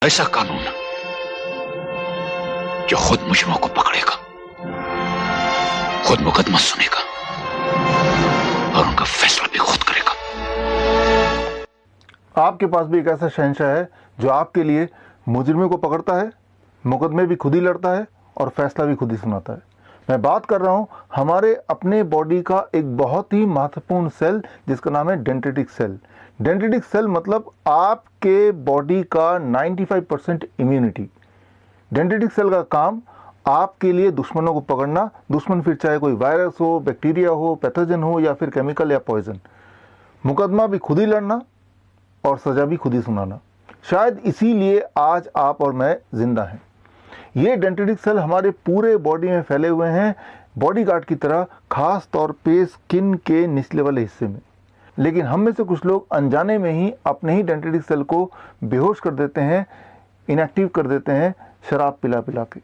ऐसा कानून जो खुद मुजरिमों को पकड़ेगा, खुद मुकदमा सुनेगा और उनका फैसला भी खुद करेगा। आपके पास भी एक ऐसा शहंशाह है जो आपके लिए मुजरिमों को पकड़ता है, मुकदमे भी खुद ही लड़ता है और फैसला भी खुद ही सुनाता है। मैं बात कर रहा हूं हमारे अपने बॉडी का एक बहुत ही महत्वपूर्ण सेल जिसका नाम है डेंड्रिटिक सेल। डेंड्रिटिक सेल मतलब आपके बॉडी का 95% इम्यूनिटी। डेंड्रिटिक सेल का काम आपके लिए दुश्मनों को पकड़ना, दुश्मन फिर चाहे कोई वायरस हो, बैक्टीरिया हो, पैथोजन हो या फिर केमिकल या पॉइजन। मुकदमा भी खुद ही लड़ना और सजा भी खुद ही सुनाना। शायद इसीलिए आज आप और मैं जिंदा हैं। ये डेंड्रिटिक सेल हमारे पूरे बॉडी में फैले हुए हैं, बॉडीगार्ड की तरह, खास तौर पे स्किन के निचले वाले हिस्से में। लेकिन हम में से कुछ लोग अनजाने में ही अपने ही डेंड्रिटिक सेल को बेहोश कर देते हैं, इनएक्टिव कर देते हैं शराब पिला पिला के।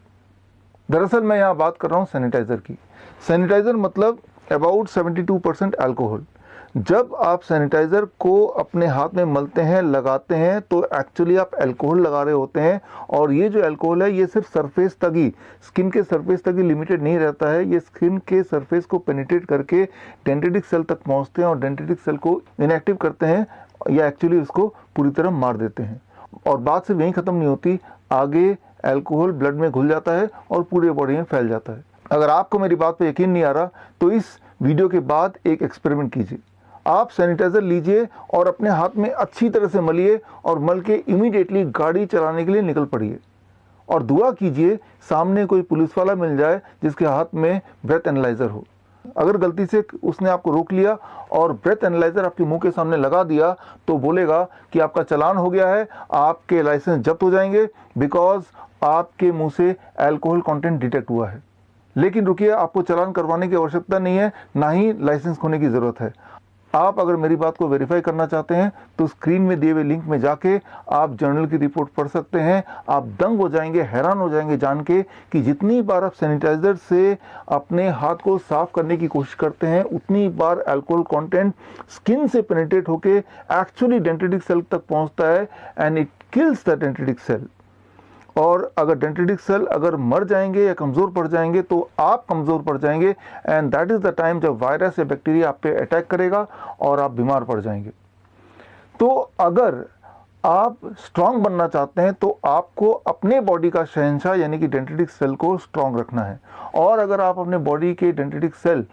दरअसल मैं यहाँ बात कर रहा हूँ सैनिटाइजर की। सैनिटाइजर मतलब अबाउट 72% अल्कोहल। जब आप सैनिटाइजर को अपने हाथ में मलते हैं, लगाते हैं, तो एक्चुअली आप अल्कोहल लगा रहे होते हैं। और ये जो अल्कोहल है ये सिर्फ सरफेस तक ही, स्किन के सरफेस तक ही लिमिटेड नहीं रहता है। ये स्किन के सरफेस को पेनिट्रेट करके डेंड्रिटिक सेल तक पहुंचते हैं और डेंड्रिटिक सेल को इनएक्टिव करते हैं या एक्चुअली उसको पूरी तरह मार देते हैं। और बात सिर्फ यहीं ख़त्म नहीं होती, आगे अल्कोहल ब्लड में घुल जाता है और पूरे बॉडी में फैल जाता है। अगर आपको मेरी बात पे यकीन नहीं आ रहा तो इस वीडियो के बाद एक एक्सपेरिमेंट कीजिए। आप सैनिटाइजर लीजिए और अपने हाथ में अच्छी तरह से मलिए और मल के इमीडिएटली गाड़ी चलाने के लिए निकल पड़िए। और दुआ कीजिए सामने कोई पुलिस वाला मिल जाए जिसके हाथ में ब्रेथ एनालाइजर हो। अगर गलती से उसने आपको रोक लिया और ब्रेथ एनालाइजर आपके मुंह के सामने लगा दिया तो बोलेगा कि आपका चालान हो गया है, आपके लाइसेंस जब्त हो जाएंगे बिकॉज आपके मुंह से अल्कोहल कंटेंट डिटेक्ट हुआ है। लेकिन रुकिए, आपको चालान करवाने की आवश्यकता नहीं है, ना ही लाइसेंस खोने की ज़रूरत है। आप अगर मेरी बात को वेरीफाई करना चाहते हैं तो स्क्रीन में दिए हुए लिंक में जाके आप जर्नल की रिपोर्ट पढ़ सकते हैं। आप दंग हो जाएंगे, हैरान हो जाएंगे जान के कि जितनी बार आप सैनिटाइजर से अपने हाथ को साफ करने की कोशिश करते हैं उतनी बार अल्कोहल कंटेंट स्किन से पेनिट्रेट होके एक्चुअली डेंड्रिटिक सेल तक पहुंचता है and it kills the dendritic cell. और अगर डेंड्रिटिक सेल अगर मर जाएंगे या कमज़ोर पड़ जाएंगे तो आप कमज़ोर पड़ जाएंगे and that is the time जब वायरस या बैक्टीरिया आप पे अटैक करेगा और आप बीमार पड़ जाएंगे। तो अगर आप स्ट्रांग बनना चाहते हैं तो आपको अपने बॉडी का शहंशाह यानी कि डेंड्रिटिक सेल को स्ट्रांग रखना है। और अगर आप अपने बॉडी के डेंड्रिटिक सेल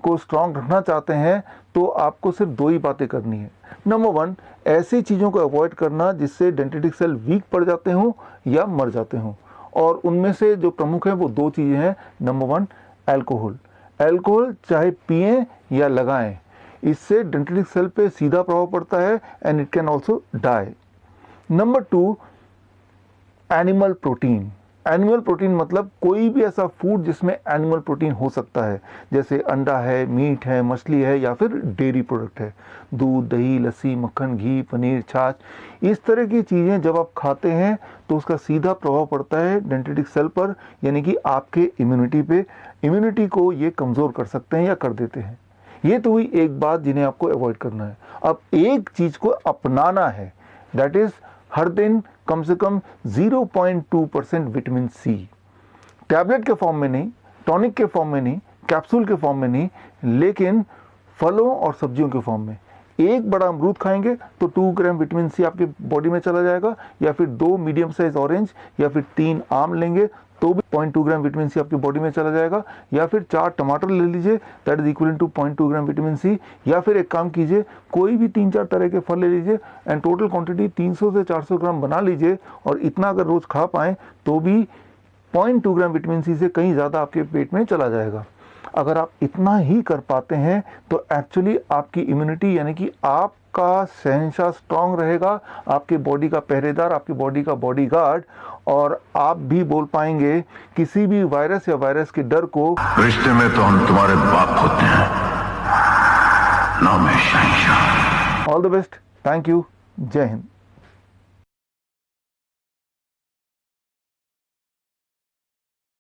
को स्ट्रांग रखना चाहते हैं तो आपको सिर्फ दो ही बातें करनी है। नंबर 1, ऐसी चीज़ों को अवॉइड करना जिससे डेंड्रिटिक सेल वीक पड़ जाते हों या मर जाते हों। और उनमें से जो प्रमुख हैं वो दो चीज़ें हैं। Number 1, alcohol. अल्कोहल चाहे पिएं या लगाएं, इससे डेंड्रिटिक सेल पे सीधा प्रभाव पड़ता है and it can also die. नंबर 2, एनिमल प्रोटीन। एनिमल प्रोटीन मतलब कोई भी ऐसा फूड जिसमें एनिमल प्रोटीन हो सकता है, जैसे अंडा है, मीट है, मछली है या फिर डेयरी प्रोडक्ट है, दूध, दही, लस्सी, मक्खन, घी, पनीर, छाछ। इस तरह की चीज़ें जब आप खाते हैं तो उसका सीधा प्रभाव पड़ता है डेंड्रिटिक सेल पर, यानी कि आपके इम्यूनिटी पे। इम्यूनिटी को ये कमज़ोर कर सकते हैं या कर देते हैं। ये तो हुई एक बात जिन्हें आपको अवॉइड करना है। अब एक चीज़ को अपनाना है, दैट इज़ हर दिन कम से कम 0.2% विटामिन सी, टैबलेट के फॉर्म में नहीं, टॉनिक के फॉर्म में नहीं, कैप्सूल के फॉर्म में नहीं, लेकिन फलों और सब्जियों के फॉर्म में। एक बड़ा अमरूद खाएंगे तो 2 ग्राम विटामिन सी आपके बॉडी में चला जाएगा, या फिर 2 मीडियम साइज ऑरेंज या फिर 3 आम लेंगे तो भी 0.2 ग्राम विटामिन सी आपकी बॉडी में चला जाएगा, या फिर 4 टमाटर ले लीजिए, that is equal to 0.2 gram vitamin C. या फिर एक काम कीजिए, कोई भी 3-4 तरह के फल ले लीजिए एंड टोटल क्वांटिटी 300 से 400 ग्राम बना लीजिए। और इतना अगर रोज खा पाएँ तो भी 0.2 ग्राम विटामिन सी से कहीं ज़्यादा आपके पेट में चला जाएगा। अगर आप इतना ही कर पाते हैं तो एक्चुअली आपकी इम्यूनिटी यानी कि आपका शहंशाह स्ट्रांग रहेगा, आपके बॉडी का पहरेदार, आपकी बॉडी का बॉडीगार्ड, और आप भी बोल पाएंगे किसी भी वायरस या वायरस के डर को। रिश्ते में तो हम तुम्हारे बाप होते हैं, नाम है शहंशाह। All the best, thank you, जय हिंद।